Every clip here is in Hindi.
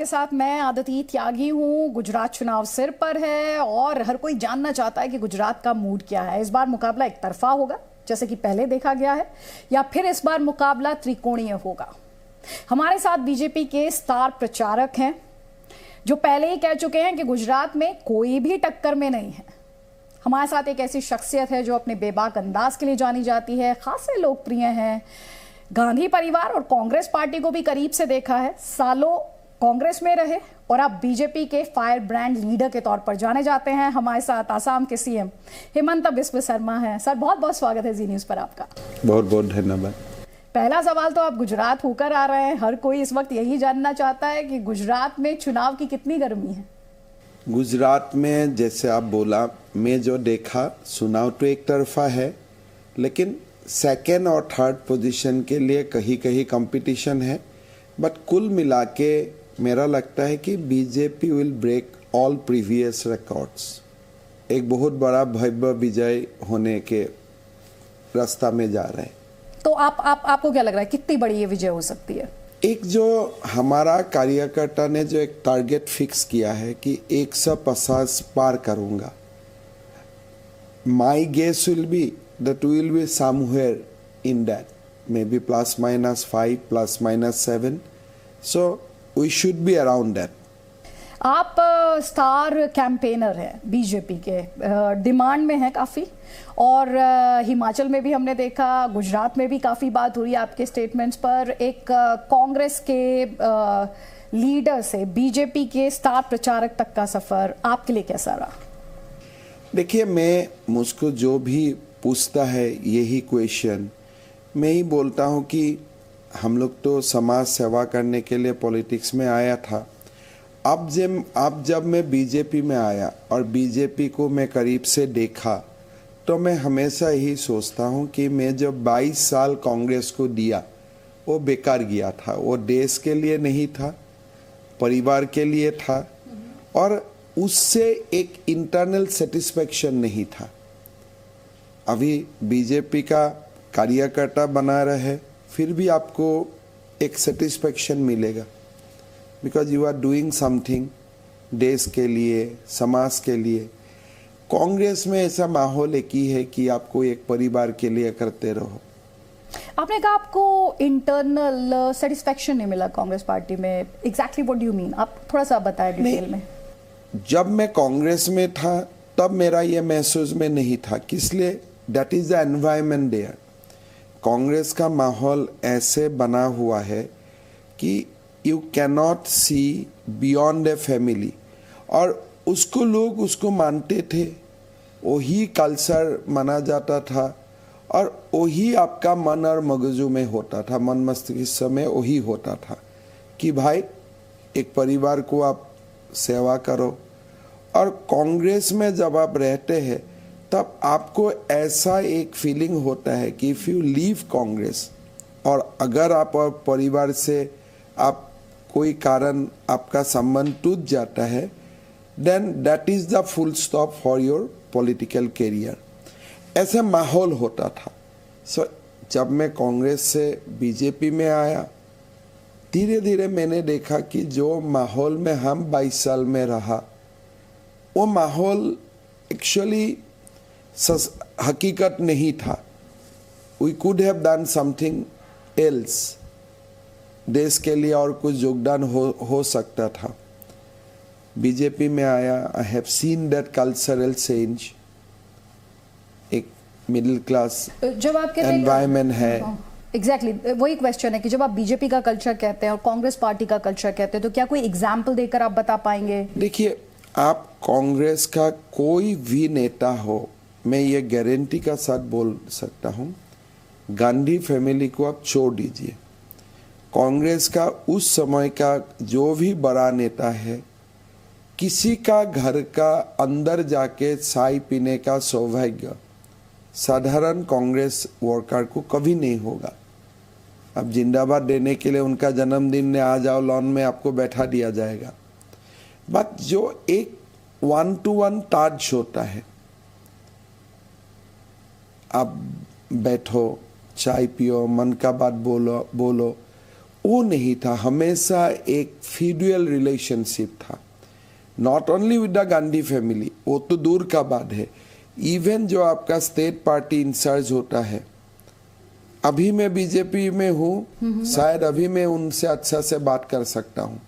आपके साथ मैं आदिति त्यागी हूँ। गुजरात चुनाव सिर पर है और हर कोई जानना चाहता है कि गुजरात का मूड क्या है। इस बार मुकाबला एक तरफा होगा जैसे कि पहले देखा गया है, या फिर इस बार मुकाबला त्रिकोणीय होगा। हमारे साथ बीजेपी के स्टार प्रचारक हैं जो पहले ही कह चुके हैं कि गुजरात में कोई भी टक्कर में नहीं है। हमारे साथ एक ऐसी शख्सियत है जो अपने बेबाक अंदाज के लिए जानी जाती है, खासे लोकप्रिय हैं। गांधी परिवार और कांग्रेस पार्टी को भी करीब से देखा है, सालों कांग्रेस में रहे और अब बीजेपी के फायर ब्रांड लीडर के तौर पर जाने जाते हैं। हमारे साथ आसाम के सीएम हिमंत बिस्व शर्मा हैं। सर, बहुत बहुत स्वागत है जी न्यूज़ पर आपका। बहुत बहुत धन्यवाद। पहला सवाल तो आप गुजरात होकर आ रहे हैं, हर कोई इस वक्त यही जानना चाहता है कि गुजरात में चुनाव की कितनी गर्मी है। गुजरात में जैसे आप बोला, मैं जो देखा चुनाव तो एक तरफा है, लेकिन सेकेंड और थर्ड पोजीशन के लिए कहीं कहीं कंपटीशन है। बट कुल मिला के मेरा लगता है कि BJP will break all previous records. एक बहुत बड़ा भव्य विजय होने के रास्ता में जा रहे हैं। तो आपको क्या लग रहा है कितनी बड़ी ये विजय हो सकती है? एक जो हमारा कार्यकर्ता ने जो एक टारगेट फिक्स किया है कि 150 पार करूंगा, my guess will be that will be somewhere in that, maybe ±5 ±7, so we should be around that. आप स्टार कैंपेनर हैं बीजेपी के, डिमांड में है काफ़ी, और हिमाचल में भी हमने देखा, गुजरात में भी काफ़ी बात हुई आपके स्टेटमेंट्स पर। एक कांग्रेस के लीडर से बीजेपी के स्टार प्रचारक तक का सफ़र आपके लिए कैसा रहा? देखिए, मुझको जो भी पूछता है यही क्वेश्चन, मैं ही बोलता हूँ कि हम लोग तो समाज सेवा करने के लिए पॉलिटिक्स में आया था। अब जब मैं बीजेपी में आया और बीजेपी को मैं करीब से देखा, तो मैं हमेशा यही सोचता हूँ कि मैं जब 22 साल कांग्रेस को दिया वो बेकार गया था। वो देश के लिए नहीं था, परिवार के लिए था, और उससे एक इंटरनल सेटिस्फेक्शन नहीं था। अभी बीजेपी का कार्यकर्ता बना रहे फिर भी आपको एक सेटिस्फेक्शन मिलेगा, because you are doing something देश के लिए, समाज के लिए। कांग्रेस में ऐसा माहौल एक ही है कि आपको एक परिवार के लिए करते रहो। आपने कहा आपको इंटरनल सेटिस्फेक्शन नहीं मिला कांग्रेस पार्टी में, exactly what do you mean? आप थोड़ा सा बताएं डिटेल में। जब मैं कांग्रेस में था तब मेरा ये महसूस में नहीं था, किसलिए? That is the environment there. Congress का माहौल ऐसे बना हुआ है कि you can not see beyond a family, और लोग उसको मानते थे, वही कल्चर माना जाता था, और वही आपका मन और मगजू में होता था, मन मस्तिष्क में वही होता था कि भाई एक परिवार को आप सेवा करो। और कांग्रेस में जब आप रहते हैं तब आपको ऐसा एक फीलिंग होता है कि इफ़ यू लीव कांग्रेस, और अगर आप और परिवार से आप कोई कारण आपका संबंध टूट जाता है, then that is the full stop for your political career. ऐसा माहौल होता था। सो जब मैं कांग्रेस से बीजेपी में आया, धीरे धीरे मैंने देखा कि जो माहौल में हम 22 साल में रहा, वो माहौल एक्चुअली हकीकत नहीं था। We could have done something else, देश के लिए और कुछ योगदान हो सकता था। बीजेपी में आया, I have seen that cultural change, एक मिडिल क्लास जब आप एनवायरनमेंट है। एग्जैक्टली वही क्वेश्चन है कि जब आप बीजेपी का कल्चर कहते हैं और कांग्रेस पार्टी का कल्चर कहते हैं, तो क्या कोई एग्जाम्पल देकर आप बता पाएंगे? देखिए, आप कांग्रेस का कोई भी नेता हो, मैं ये गारंटी का साथ बोल सकता हूँ, गांधी फैमिली को आप छोड़ दीजिए, कांग्रेस का उस समय का जो भी बड़ा नेता है, किसी का घर का अंदर जाके चाय पीने का सौभाग्य साधारण कांग्रेस वर्कर को कभी नहीं होगा। अब जिंदाबाद देने के लिए उनका जन्मदिन में आ जाओ, लॉन में आपको बैठा दिया जाएगा। बट जो एक 1-to-1 टच होता है, आप बैठो, चाय पियो, मन का बात बोलो, वो नहीं था, हमेशा एक फ्यूडुअल रिलेशनशिप था, not only with the Gandhi family, वो तो दूर का बात है, इवन जो आपका स्टेट पार्टी इंचार्ज होता है, अभी मैं बीजेपी में हूँ, शायद अभी मैं उनसे अच्छा से बात कर सकता हूँ।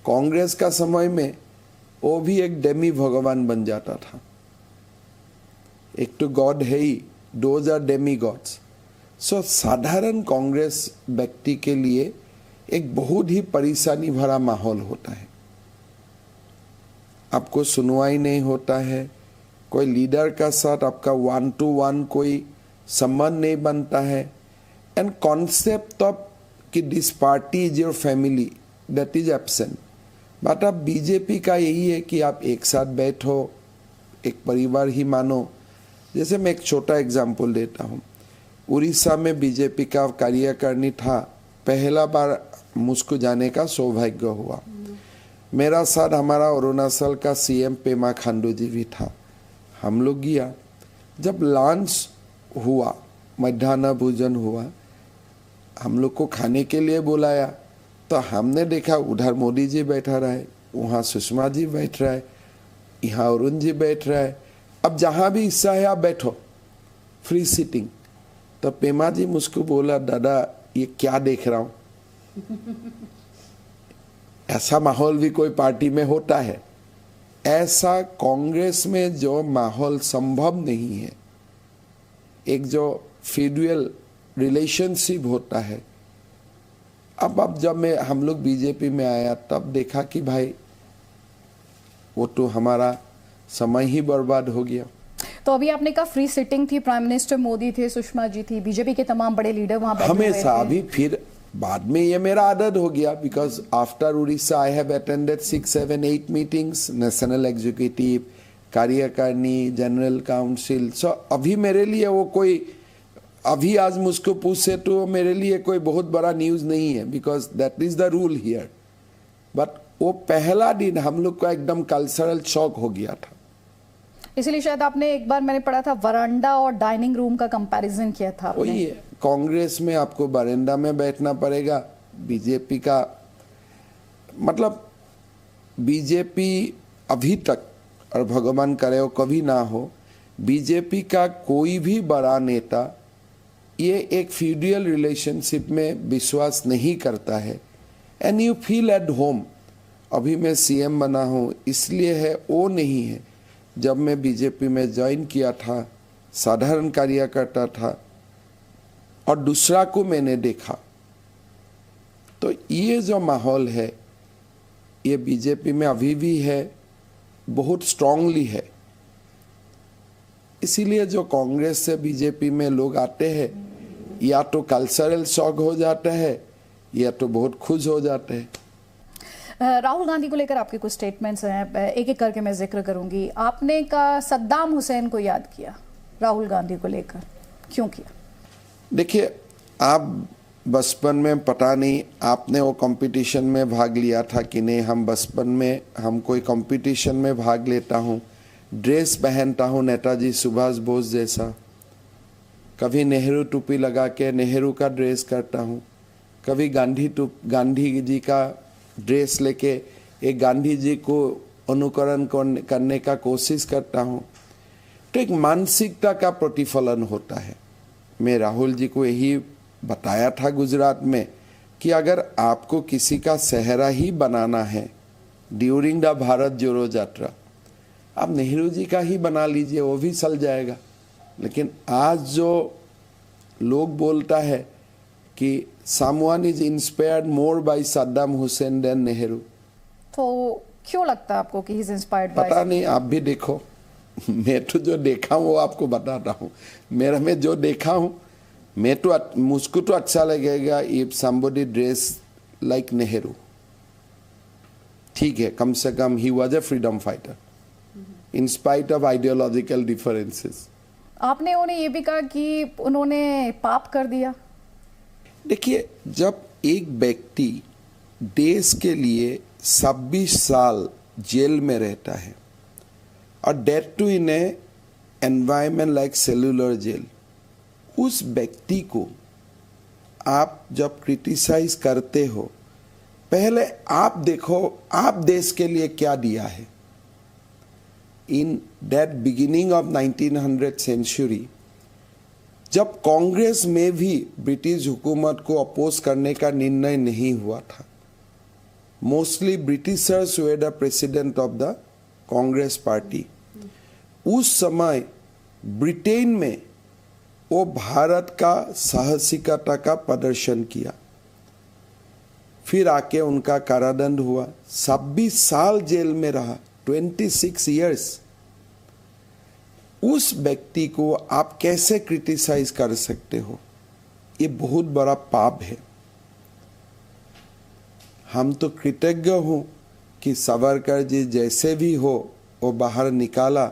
कांग्रेस का समय में वो भी एक डेमी भगवान बन जाता था, एक तो गॉड है ही, दोज आर डेमी गॉड्स। सो साधारण कांग्रेस व्यक्ति के लिए एक बहुत ही परेशानी भरा माहौल होता है, आपको सुनवाई नहीं होता है, कोई लीडर का साथ आपका 1-to-1 कोई संबंध नहीं बनता है, एंड कॉन्सेप्ट ऑफ कि this party is your family that is absent. But अब बीजेपी का यही है कि आप एक साथ बैठो, एक परिवार ही मानो। जैसे मैं एक छोटा एग्जाम्पल देता हूँ, उड़ीसा में बीजेपी का कार्यकारिणी था, पहला बार मुझको जाने का सौभाग्य हुआ। मेरा साथ हमारा अरुणाचल का सीएम पेमा खांडू जी भी था, हम लोग गया। जब लंच हुआ, मध्याह्न भोजन हुआ, हम लोग को खाने के लिए बुलाया, तो हमने देखा उधर मोदी जी बैठा रहे, वहाँ सुषमा जी बैठ रहा है, यहाँ अरुण जी बैठ रहा है। अब जहाँ भी हिस्सा है आप बैठो, फ्री सीटिंग। तो पेमा जी मुझको बोला, दादा ये क्या देख रहा हूँ। ऐसा माहौल भी कोई पार्टी में होता है? ऐसा कांग्रेस में जो माहौल संभव नहीं है, एक जो फ्यूडुअल रिलेशनशिप होता है। अब जब हम लोग बीजेपी में आया, तब देखा कि भाई वो तो हमारा समय ही बर्बाद हो गया। तो अभी आपने कहा फ्री सिटिंग थी, प्राइम मिनिस्टर मोदी थे, सुषमा जी थी, बीजेपी के तमाम बड़े लीडर वहां बैठे हुए थे। हमेशा। अभी फिर बाद में ये मेरा आदत हो गया, because after Orissa I have attended 6, 7, 8 meetings, national executive, कार्यकारिणी, जनरल काउंसिल। सो अभी मेरे लिए वो कोई, अभी आज मुझको पूछे तो मेरे लिए कोई बहुत बड़ा न्यूज़ नहीं है, because that is the rule here. But वो पहला दिन हम लोग का एकदम कल्चरल शॉक हो गया था। इसलिए शायद आपने एक बार मैंने पढ़ा था वरांडा और डाइनिंग रूम का कंपैरिजन किया था आपने। वही है, कांग्रेस में आपको बरामदा में बैठना पड़ेगा, बीजेपी का मतलब बीजेपी अभी तक, और भगवान करे वो कभी ना हो, बीजेपी का कोई भी बड़ा नेता ये एक फ्यूडुअल रिलेशनशिप में विश्वास नहीं करता है। And you feel at home. अभी मैं सीएम बना हूँ इसलिए है, वो नहीं है। जब मैं बीजेपी में ज्वाइन किया था, साधारण कार्यकर्ता था, और दूसरा को मैंने देखा, तो ये जो माहौल है ये बीजेपी में अभी भी है, बहुत स्ट्रांगली है। इसीलिए जो कांग्रेस से बीजेपी में लोग आते हैं, या तो कल्चरल शॉक हो जाता है, या तो बहुत खुश हो जाते हैं। राहुल गांधी को लेकर आपके कुछ स्टेटमेंट्स हैं, एक एक करके मैं जिक्र करूंगी। आपने का सद्दाम हुसैन को याद किया राहुल गांधी को लेकर, क्यों किया? देखिए, आप बचपन में पता नहीं आपने वो कंपटीशन में भाग लिया था कि नहीं। हम बचपन में, हम कोई कंपटीशन में भाग लेता हूँ, ड्रेस पहनता हूँ नेताजी सुभाष बोस जैसा, कभी नेहरू टोपी लगा के नेहरू का ड्रेस करता हूँ, कभी गांधी जी का ड्रेस लेके एक गांधी जी को अनुकरण करने का कोशिश करता हूँ। तो एक मानसिकता का प्रतिफलन होता है। मैं राहुल जी को यही बताया था गुजरात में कि अगर आपको किसी का सेहरा ही बनाना है ड्यूरिंग द भारत जोड़ो यात्रा, आप नेहरू जी का ही बना लीजिए, वो भी चल जाएगा। लेकिन आज जो लोग बोलता है कि someone is inspired more by Saddam Hussein than Nehru, तो क्यों लगता है आपको कि he is inspired by? पता नहीं, आप भी देखो। मैं तो जो देखा हूँ वो आपको बताता हूँ। मेरा में जो देखा हूँ, मैं तो, मुझको तो अच्छा लगेगा if somebody dress like Nehru. ठीक है, कम से कम he was a freedom fighter in spite of ideological differences। आपने उन्हें ये भी कहा कि उन्होंने पाप कर दिया। देखिए, जब एक व्यक्ति देश के लिए 26 साल जेल में रहता है, और date to in a environment like Cellular Jail, उस व्यक्ति को आप जब क्रिटिसाइज करते हो, पहले आप देखो आप देश के लिए क्या दिया है। In that beginning of 1900 century, जब कांग्रेस में भी ब्रिटिश हुकूमत को अपोज करने का निर्णय नहीं हुआ था, mostly Britishers way the president of the Congress party. उस समय ब्रिटेन में वो भारत का साहसिकता का प्रदर्शन किया, फिर आके उनका कारादंड हुआ, 26 साल जेल में रहा, 26 इयर्स। उस व्यक्ति को आप कैसे क्रिटिसाइज कर सकते हो? ये बहुत बड़ा पाप है। हम तो कृतज्ञ हूं कि सावरकर जी जैसे भी हो वो बाहर निकाला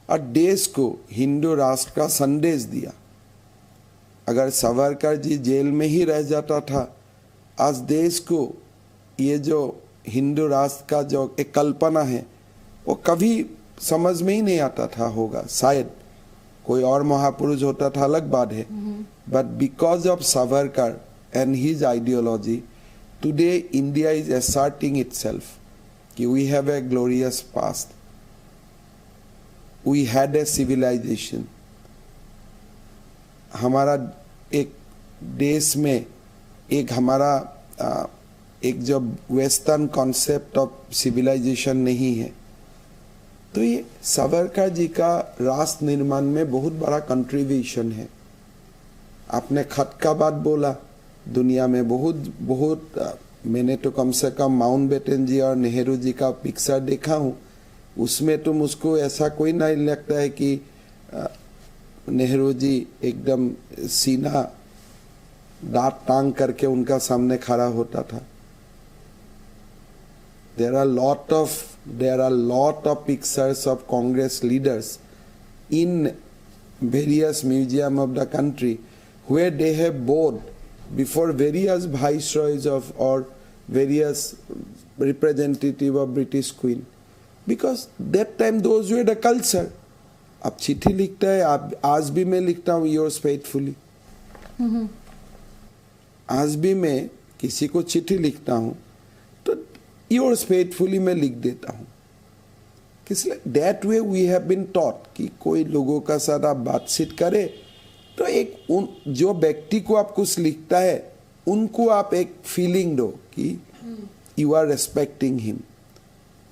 और देश को हिंदू राष्ट्र का संदेश दिया। अगर सावरकर जी जेल में ही रह जाता था, आज देश को ये जो हिंदू राष्ट्र का जो एक कल्पना है वो कभी समझ में ही नहीं आता था होगा। शायद कोई और महापुरुष होता था, अलग बात है, but because of Savarkar and his ideology, today India is asserting itself कि we have a glorious past, we had a civilization। हमारा एक देश में एक हमारा एक जो वेस्टर्न कॉन्सेप्ट ऑफ सिविलाइजेशन नहीं है। तो ये सावरकर जी का राष्ट्र निर्माण में बहुत बड़ा कंट्रीब्यूशन है। आपने खत का बात बोला, दुनिया में बहुत मैंने तो कम से कम माउंटबेटन जी और नेहरू जी का पिक्चर देखा हूँ, उसमें तो मुझको ऐसा कोई नहीं लगता है कि नेहरू जी एकदम सीना दांत टांग करके उनका सामने खड़ा होता था। There are lot of pictures of Congress leaders in various museum of the country where they have bowed before various viceroys of or various representative of British Queen, because that time those were the culture। अब चिट्ठी लिखता है, आप आज भी मैं लिखता हूँ yours faithfully। आज भी मैं किसी को चिट्ठी लिखता हूँ तो yours faithfully मैं लिख देता हूँ। किसलिए? that way we have been taught कि कोई लोगों का साथ आप बातचीत करें तो एक जो व्यक्ति को आप कुछ लिखता है उनको आप एक फीलिंग दो कि you are respecting him,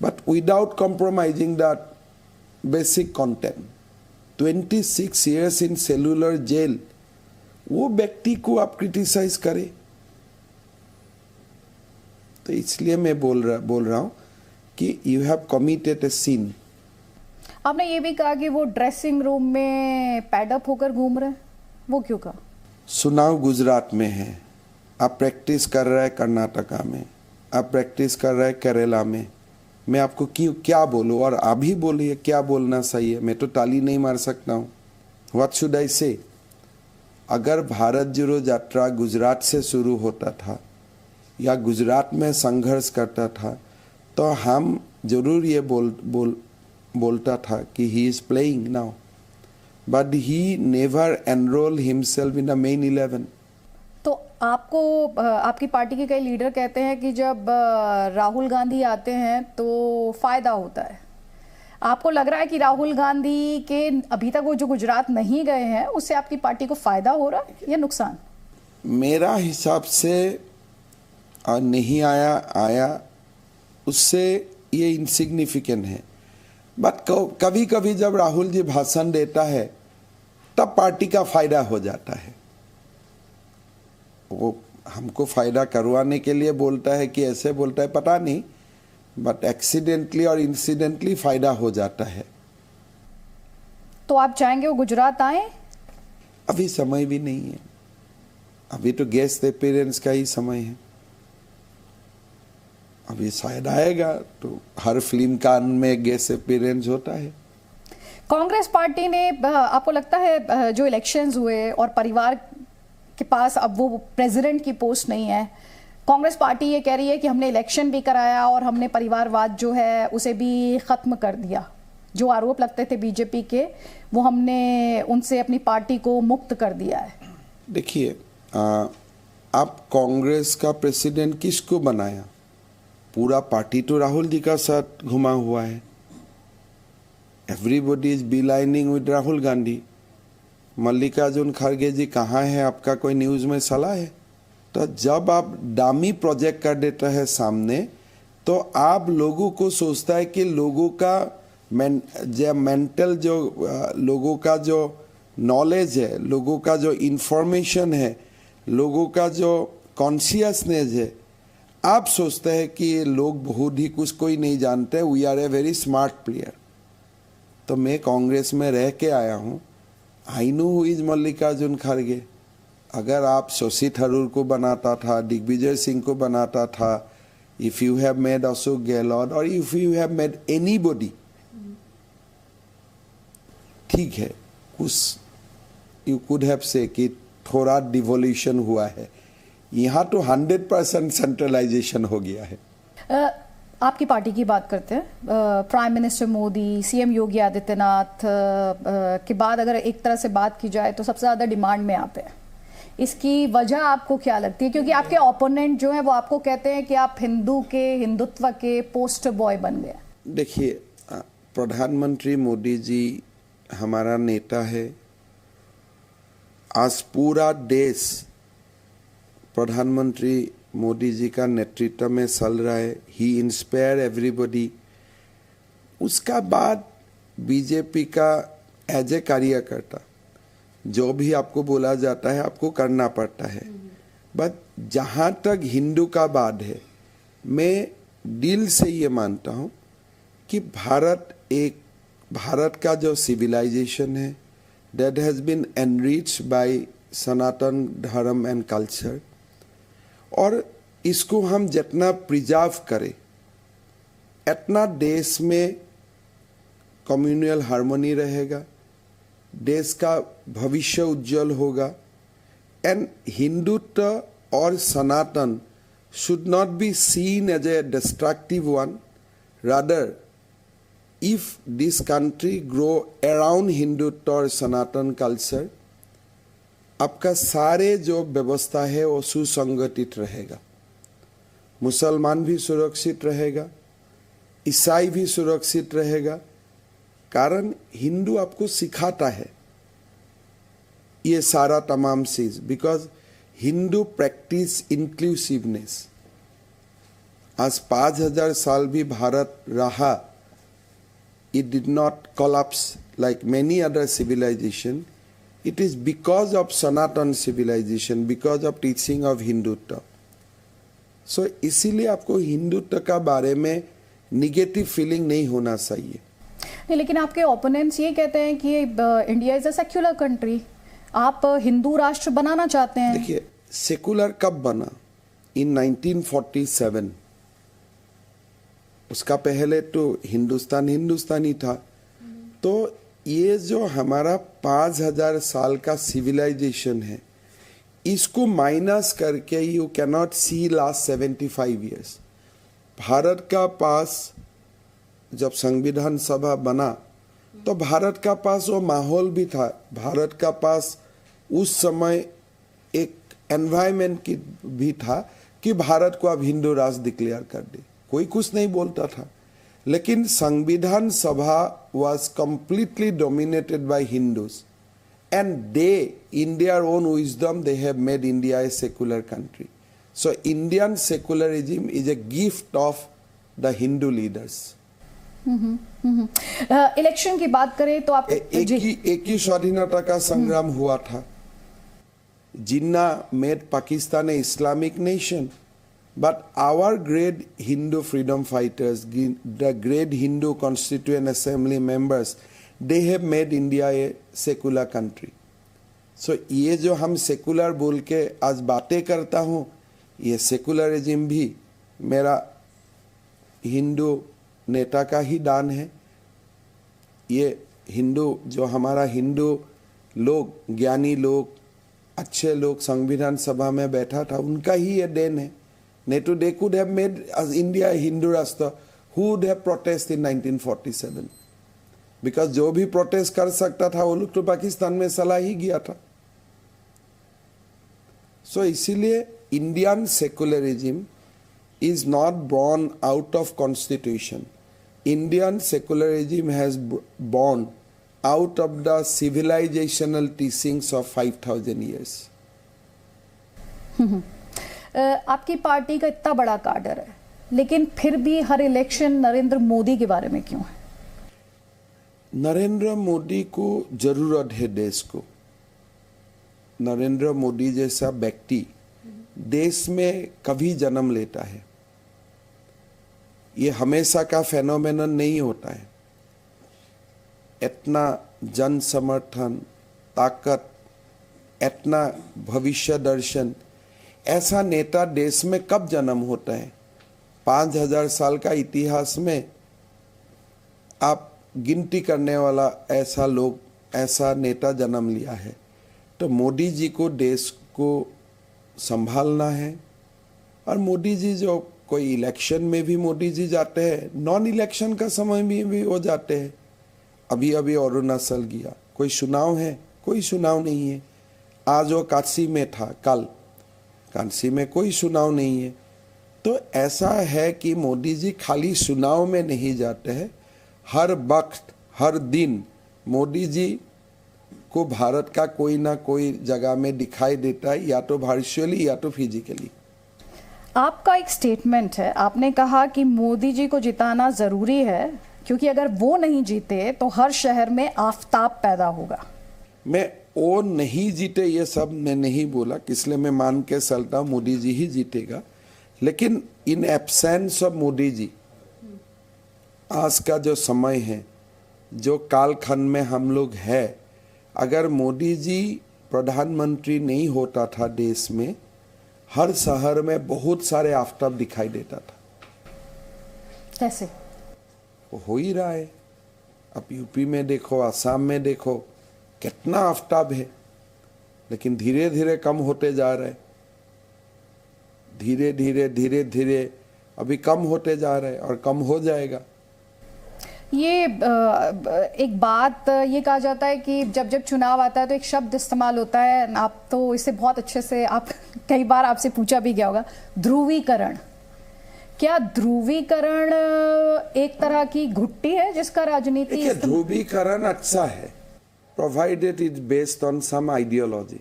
but without compromising that basic content। 26 years in cellular jail, वो व्यक्ति को आप क्रिटिसाइज करें। तो इसलिए मैं बोल रहा हूं कि यू हैव कमिटेड अ सिन। आपने ये भी कहा कि वो ड्रेसिंग रूम में पैडअप होकर घूम रहे हैं, वो क्यों कहा? चुनाव गुजरात में है, आप प्रैक्टिस कर रहे हैं कर्नाटका में, आप प्रैक्टिस कर रहे हैं केरला में। मैं आपको क्यों क्या बोलूं? और अभी बोलिए क्या बोलना सही है। मैं तो ताली नहीं मार सकता हूं। व्हाट शुड आई से? अगर भारत जोड़ो यात्रा गुजरात से शुरू होता था या गुजरात में संघर्ष करता था तो हम जरूर ये बोलता था कि he is playing now, but he never enrol himself in the main 11। तो आपको आपकी पार्टी के कई लीडर कहते हैं कि जब राहुल गांधी आते हैं तो फायदा होता है। आपको लग रहा है कि राहुल गांधी के अभी तक वो जो गुजरात नहीं गए हैं उससे आपकी पार्टी को फायदा हो रहा है या नुकसान? मेरा हिसाब से नहीं आया उससे ये इनसिग्निफिकेंट है, बट कभी कभी जब राहुल जी भाषण देता है तब पार्टी का फायदा हो जाता है। वो हमको फायदा करवाने के लिए बोलता है कि ऐसे बोलता है पता नहीं, बट एक्सीडेंटली और इंसिडेंटली फायदा हो जाता है। तो आप चाहेंगे वो गुजरात आए? अभी समय भी नहीं है, अभी तो गेस्ट अपीयरेंस का ही समय है। अभी शायद आएगा, तो हर फिल्म का अंत में गेस्ट अपीयरेंस होता है। कांग्रेस पार्टी ने, आपको लगता है जो इलेक्शंस हुए और परिवार के पास अब वो प्रेसिडेंट की पोस्ट नहीं है, कांग्रेस पार्टी ये कह रही है कि हमने इलेक्शन भी कराया और हमने परिवारवाद जो है उसे भी खत्म कर दिया। जो आरोप लगते थे बीजेपी के वो हमने उनसे अपनी पार्टी को मुक्त कर दिया है। देखिए, आप कांग्रेस का प्रेसिडेंट किसको बनाया? पूरा पार्टी तो राहुल जी का साथ घुमा हुआ है। Everybody is beelining with Rahul Gandhi. Mallikarjun खड़गे जी कहाँ है? आपका कोई न्यूज़ में सलाह है? तो जब आप डामी प्रोजेक्ट कर देते हैं सामने, तो आप लोगों को सोचता है कि लोगों का मेंटल जो लोगों का जो नॉलेज है, लोगों का जो इंफॉर्मेशन है, लोगों का जो कॉन्शियसनेस है, आप सोचते हैं कि ये लोग बहुत ही कुछ कोई नहीं जानते, we are a very smart player. तो मैं कांग्रेस में रह के आया हूँ, I know who is Mallikarjun खड़गे। अगर आप शशि थरूर को बनाता था, दिग्विजय सिंह को बनाता था, if you have made Ashok Gehlot और if you have made anybody, ठीक है, कुछ यू कुड हैव से कि थोड़ा डिवोल्यूशन हुआ है। यहाँ तो 100% सेंट्रलाइजेशन हो गया है। आपकी पार्टी की बात करते हैं, prime minister Modi, CM Yogi Adityanath के बाद अगर एक तरह से बात की जाए तो सबसे ज्यादा डिमांड में आते हैं। इसकी वजह आपको क्या लगती है? क्योंकि आपके ओपोनेंट जो है वो आपको कहते हैं कि आप हिंदुत्व के पोस्टर बॉय बन गए। देखिए, प्रधानमंत्री मोदी जी हमारा नेता है। आज पूरा देश प्रधानमंत्री मोदी जी का नेतृत्व में चल रहा है। ही इंस्पायर एवरीबॉडी। उसका बाद बीजेपी का एज ए कार्यकर्ता जो भी आपको बोला जाता है आपको करना पड़ता है। बट जहाँ तक हिंदू का बात है, मैं दिल से ये मानता हूँ कि भारत का जो सिविलाइजेशन है, that has been enriched by सनातन धर्म एंड कल्चर, और इसको हम जितना प्रिजर्व करें, इतना देश में कम्युनल हार्मनी रहेगा, देश का भविष्य उज्जवल होगा। एंड हिंदुत्व और सनातन should not be seen as a destructive one. Rather, if this country grow around Hindutva और सनातन कल्चर, आपका सारे जो व्यवस्था है वो सुसंगठित रहेगा। मुसलमान भी सुरक्षित रहेगा, ईसाई भी सुरक्षित रहेगा। कारण हिंदू आपको सिखाता है ये सारा तमाम चीज, बिकॉज हिंदू प्रैक्टिस इंक्लूसिवनेस। आज 5000 साल भी भारत रहा, it did not collapse like many other civilization. It is because of Sanatan civilization, because of teaching of Hindutva. So इसीलिए आपको हिंदुत्व का बारे में निगेटिव फीलिंग नहीं होना चाहिए। नहीं, लेकिन आपके ओपोनेंट्स ये कहते हैं कि India is a secular country, आप हिंदू राष्ट्र बनाना चाहते हैं। देखिए, सेकुलर कब बना? इन 1947। उसका पहले तो हिंदुस्तानी था। तो ये जो हमारा 5000 साल का सिविलाइजेशन है, इसको माइनस करके you can not see last 75 years. Bharat का पास जब संविधान सभा बना तो भारत का पास वो माहौल भी था, भारत का पास उस समय एक एनवायरमेंट की भी था कि भारत को अब हिंदू राष्ट्र डिक्लेयर कर दे। कोई कुछ नहीं बोलता था, लेकिन संविधान सभा was completely dominated by Hindus, and they, in their own wisdom, they have made India a secular country. So Indian secularism is a gift of the Hindu leaders. Election की बात करें तो आप एक ही स्वाधीनता का संग्राम हुआ था। जिन्ना made Pakistan a Islamic nation, but our great Hindu freedom fighters, the great Hindu Constituent Assembly members, they have made India a secular country. So ये जो हम सेकुलर बोल के आज बातें करता हूँ, ये सेकुलरिज्म भी मेरा हिंदू नेता का ही दान है। ये हिंदू जो हमारा हिंदू लोग, ज्ञानी लोग, अच्छे लोग संविधान सभा में बैठा था, उनका ही ये देन है। नहीं तो they could have made as India a Hindu राष्ट्र, who would have protested in 1947? Because जो भी प्रोटेस्ट कर सकता था वो लोग तो पाकिस्तान में चला ही गया था। सो इसीलिए Indian secularism is not born out of constitution. Indian secularism has born out of the civilizational teachings of 5,000 years. आपकी पार्टी का इतना बड़ा काडर है, लेकिन फिर भी हर इलेक्शन नरेंद्र मोदी के बारे में क्यों है? नरेंद्र मोदी को जरूरत है देश को। नरेंद्र मोदी जैसा व्यक्ति देश में कभी जन्म लेता है। ये हमेशा का फेनोमेनन नहीं होता है। इतना जन समर्थन, ताकत, इतना भविष्य दर्शन, ऐसा नेता देश में कब जन्म होता है? 5,000 साल का इतिहास में आप गिनती करने वाला ऐसा नेता जन्म लिया है। तो मोदी जी को देश को संभालना है। और मोदी जी जो कोई इलेक्शन में भी मोदी जी जाते हैं, नॉन इलेक्शन का समय में भी वो जाते हैं। अभी अभी अरुणाचल गया, कोई चुनाव है? कोई चुनाव नहीं है। आज वो काशी में था, कल काशी में कोई चुनाव नहीं है। तो ऐसा है कि मोदी जी खाली चुनाव में नहीं जाते हैं, हर वक्त हर दिन मोदी जी को भारत का कोई ना कोई जगह में दिखाई देता है, या तो वर्चुअली या तो फिजिकली। आपका एक स्टेटमेंट है, आपने कहा कि मोदी जी को जिताना जरूरी है क्योंकि अगर वो नहीं जीते तो हर शहर में आफताब पैदा होगा। मैं वो नहीं जीते ये सब मैं नहीं बोला, इसलिए मैं मान के चलता हूँ मोदी जी ही जीतेगा। लेकिन in absence of Modi ji, आज का जो समय है, जो कालखंड में हम लोग है, अगर मोदी जी प्रधानमंत्री नहीं होता था देश में, हर शहर में बहुत सारे आफताब दिखाई देता था। कैसे? वो हो ही रहा है। अब यूपी में देखो, असम में देखो, कितना आफताब है, लेकिन धीरे धीरे कम होते जा रहे। धीरे धीरे अभी कम होते जा रहे और कम हो जाएगा। ये एक बात ये कहा जाता है कि जब जब चुनाव आता है तो एक शब्द इस्तेमाल होता है, आप तो इसे बहुत अच्छे से, आप कई बार आपसे पूछा भी गया होगा, ध्रुवीकरण। क्या ध्रुवीकरण एक तरह की घुट्टी है जिसका राजनीति? ध्रुवीकरण अच्छा है, provided it based on some ideology.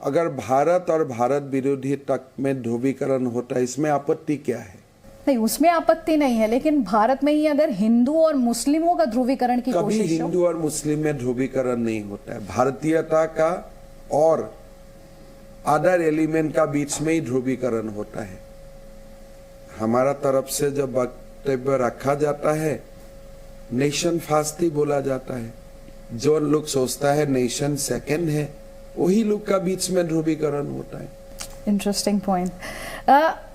अगर भारत और भारत विरोधी तक में ध्रुवीकरण होता है, इसमें आपत्ति क्या है? नहीं, उसमें आपत्ति नहीं है, लेकिन भारत में ही अगर हिंदू और मुस्लिमों का ध्रुवीकरण की कोशिश हो। कभी हिंदू और मुस्लिम में ध्रुवीकरण नहीं होता है। भारतीयता का और अदर एलिमेंट का बीच में ही ध्रुवीकरण होता है। हमारा तरफ से जब वक्तव्य रखा जाता है, नेशन फर्स्ट ही बोला जाता है। जो लोग सोचता है नेशन सेकंड है, वही लोग का बीच में ध्रुवीकरण होता है। Interesting point.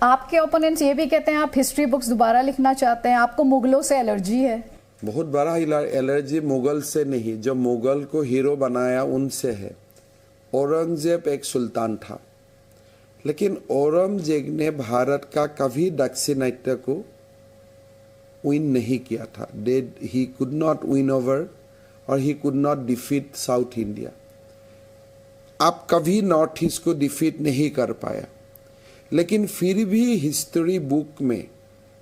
आपके ओपोनेंट्स ये भी कहते हैं आप हिस्ट्री बुक्स दोबारा लिखना चाहते हैं, आपको मुगलों से एलर्जी है। बहुत बड़ा एलर्जी मुगल से नहीं, जो मुगल को हीरो बनाया उनसे है। औरंगजेब एक सुल्तान था, लेकिन औरंगजेब ने भारत का कभी दाक्षिणात्य को विन नहीं किया था। He could not win over और he could not defeat South India. आप कभी नॉर्थ ईस्ट को डिफीट नहीं कर पाया। लेकिन फिर भी हिस्ट्री बुक में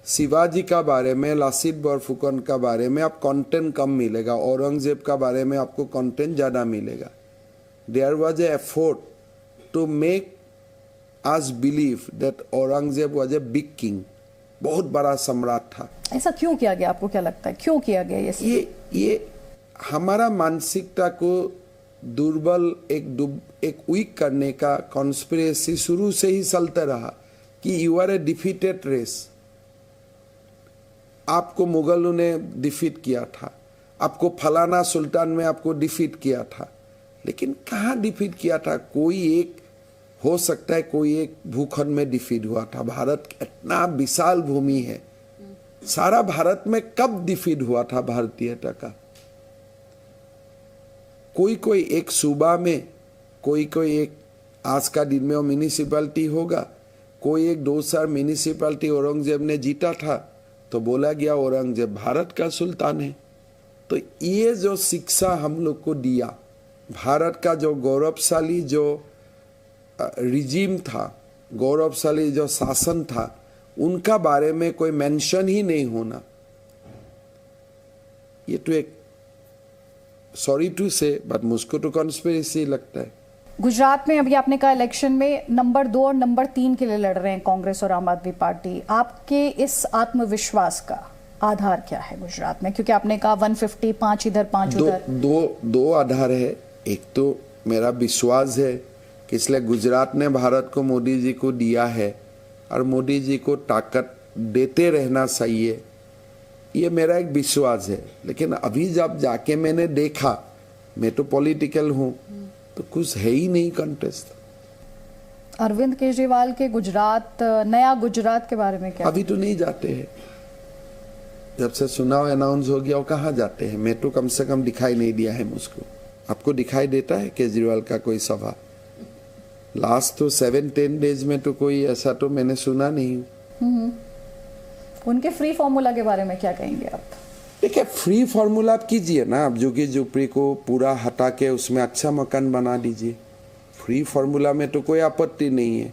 शिवाजी का बारे में, लासित बरफुकन का बारे में आप कंटेंट कम मिलेगा, औरंगजेब का बारे में आपको कंटेंट ज़्यादा मिलेगा। There was a effort to make us believe that Aurangzeb was a big king, बहुत बड़ा सम्राट था। ऐसा क्यों किया गया? आपको क्या लगता है क्यों किया गया ये हमारा मानसिकता को दुर्बल, एक वीक करने का कॉन्स्पिरेसी शुरू से ही चलता रहा कि you are a defeated race. आपको मुगलों ने डिफीट किया था, आपको फलाना सुल्तान में आपको डिफीट किया था, लेकिन कहाँ डिफीट किया था? कोई एक हो सकता है, कोई एक भूखंड में डिफीट हुआ था। भारत इतना विशाल भूमि है, सारा भारत में कब डिफीट हुआ था भारतीयता का? कोई एक सूबा में, कोई एक, आज का दिन में वो म्यूनिसिपैलिटी होगा, कोई एक 2 साल म्यूनिसिपैलिटी औरंगजेब ने जीता था तो बोला गया औरंगजेब भारत का सुल्तान है। तो ये जो शिक्षा हम लोग को दिया, भारत का जो गौरवशाली जो रिजीम था, गौरवशाली जो शासन था, उनका बारे में कोई मेंशन ही नहीं होना, ये तो एक, सॉरी टू से, बट मुझको तो कॉन्स्पिरेसी लगता है। गुजरात में अभी आपने कहा इलेक्शन में नंबर 2 और नंबर 3 के लिए लड़ रहे हैं कांग्रेस और आम आदमी पार्टी। आपके इस आत्मविश्वास का आधार क्या है गुजरात में? क्योंकि आपने कहा 150, 5 इधर 5 उधर। दो आधार है। एक तो मेरा विश्वास है कि इसलिए गुजरात ने भारत को मोदी जी को दिया है और मोदी जी को ताकत देते रहना चाहिए, ये मेरा एक विश्वास है। लेकिन अभी जब जाके मैंने देखा, मैं तो पॉलिटिकल हूँ, तो कुछ है ही नहीं कंटेस्ट। अरविंद केजरीवाल के गुजरात, नया गुजरात के बारे में क्या? अभी तो नहीं जाते हैं, जब से चुनाव अनाउंस हो गया वो कहाँ जाते हैं? मैं तो कम से कम दिखाई नहीं दिया है मुझको। आपको दिखाई देता है केजरीवाल का कोई सभा? लास्ट तो 7-10 डेज में तो कोई ऐसा तो मैंने सुना नहीं। उनके फ्री फॉर्मूला के बारे में क्या कहेंगे आप? देखिए, फ्री फॉर्मूला आप कीजिए ना, आप झुग्गी झोपड़ी को पूरा हटा के उसमें अच्छा मकान बना दीजिए। फ्री फॉर्मूला में तो कोई आपत्ति नहीं है।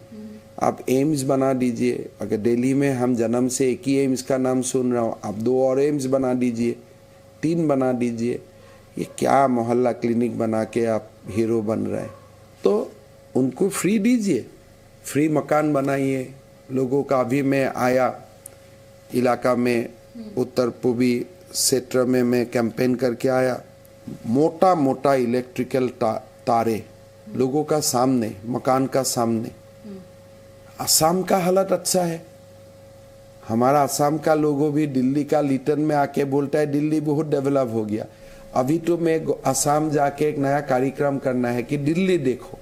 आप एम्स बना दीजिए। अगर दिल्ली में हम जन्म से एक ही एम्स का नाम सुन रहा हूँ, आप 2 और एम्स बना दीजिए, 3 बना दीजिए। ये क्या मोहल्ला क्लिनिक बना के आप हीरो बन रहे हैं? तो उनको फ्री दीजिए, फ्री मकान बनाइए लोगों का। अभी मैं आया इलाका में, उत्तर पूर्वी क्षेत्र में मैं कैंपेन करके आया, मोटा मोटा इलेक्ट्रिकल तारे लोगों का सामने, मकान का सामने। असम का हालत अच्छा है। हमारा असम का लोगों भी दिल्ली का लिटन में आके बोलता है दिल्ली बहुत डेवलप हो गया। अभी तो मैं असम जाके एक नया कार्यक्रम करना है कि दिल्ली देखो,